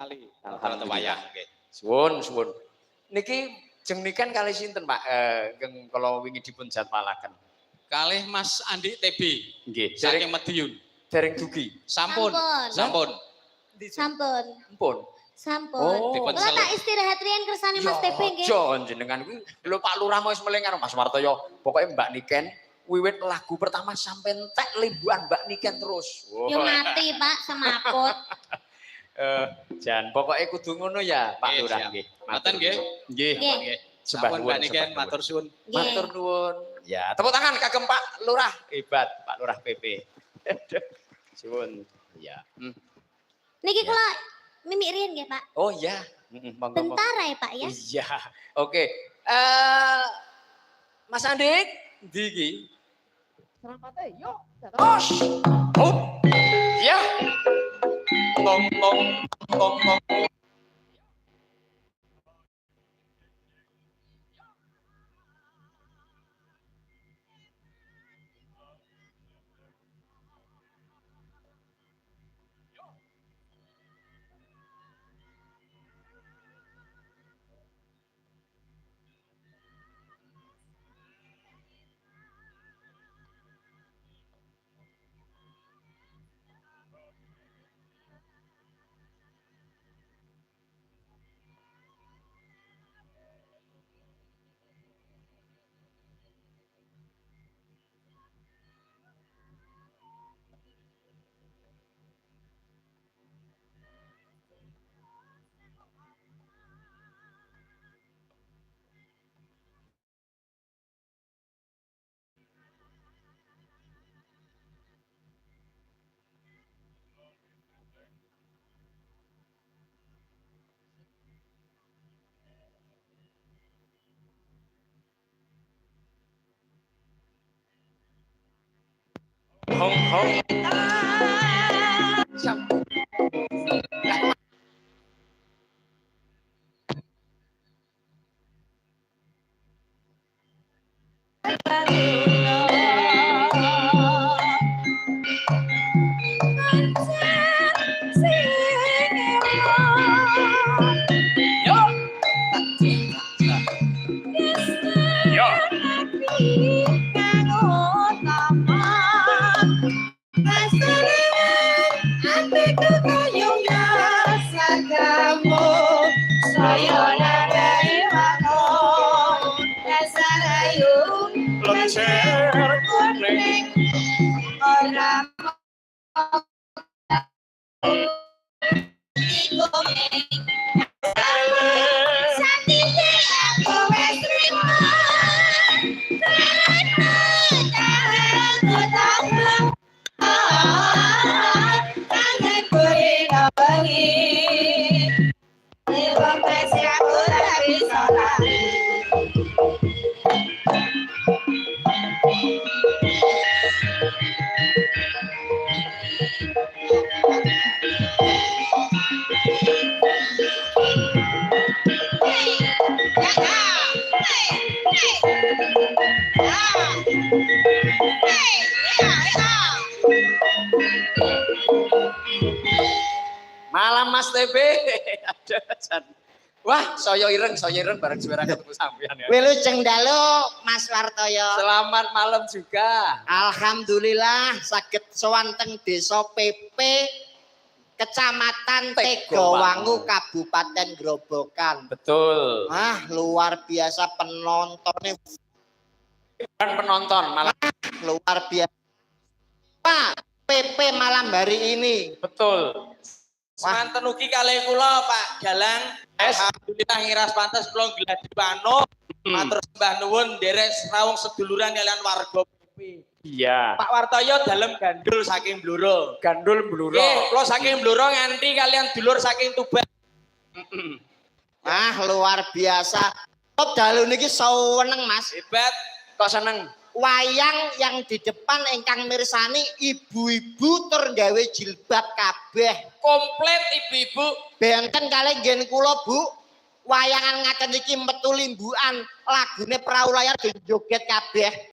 kali. Alhamdulillah. Wayang nggih. Suwun. Niki jengnikan kali sinten Pak kalau wingi dipun jadwalaken. Kalih Mas Andi TB. Nggih. Saking Madiun. Dereng dugi. Sampun. Oh, kula tak istirahat riyen kersane Mas TB nggih. Yo jenengan kuwi lho Pak Lurah mau wis meleng karo Mas Wartoyo. Pokoke Mbak Niken wiwit lagu pertama sampai entek limbuhan Mbak Niken terus. Yo mati Pak semaput. Jan pokoke kudu ngono ya Pak Lurah nggih. Ngoten nggih. Nggih. Sembah nuwun Mbak Niken matur suwun. Matur nuwun. Ya, tepuk tangan kagem Pak Lurah. Hebat Pak Lurah PP. Suwun. Ya. Niki kula mimik riyen nggih Pak. Oh iya. Bentar ya Pak ya. Iya. Oke. Mas Andik, ndi iki? Selamat yuk. Os. Oh. Ya. Tong. Hong. Siap. Malam Mas TB. Wah, saya ireng bareng juara ketemu sampean ya. Wilujeng dalu Mas Wartoyo. Selamat malam juga. Alhamdulillah saged sowan teng Desa PP Kecamatan Tegawangu Kabupaten Grobogan. Betul. Wah, luar biasa penontonnya. Bukan penonton malah luar biasa. Pak, PP malam hari ini. Betul. Semanten ugi kalih kula Pak Galang. Alhamdulillah ngiras pantes kula gladi manuk. Matur sembah nuwun nderek rawuh seduluran kalian warga PP. Iya. Pak Wartoyo dalem gandul saking Bluro. Nggih, kula saking Bluro nganti kalian dulur saking Tuban. Ah, luar biasa. Kok dalu niki seneng Mas. Hebat. Kok seneng? Wayang yang di depan ingkang mirsani ibu-ibu tur gawe jilbab kabeh. Komplit ibu-ibu. Benten kalih nggen kula, Bu. Wayangan ngaten iki metu limbukan, lagune Perahu Layar joget kabeh.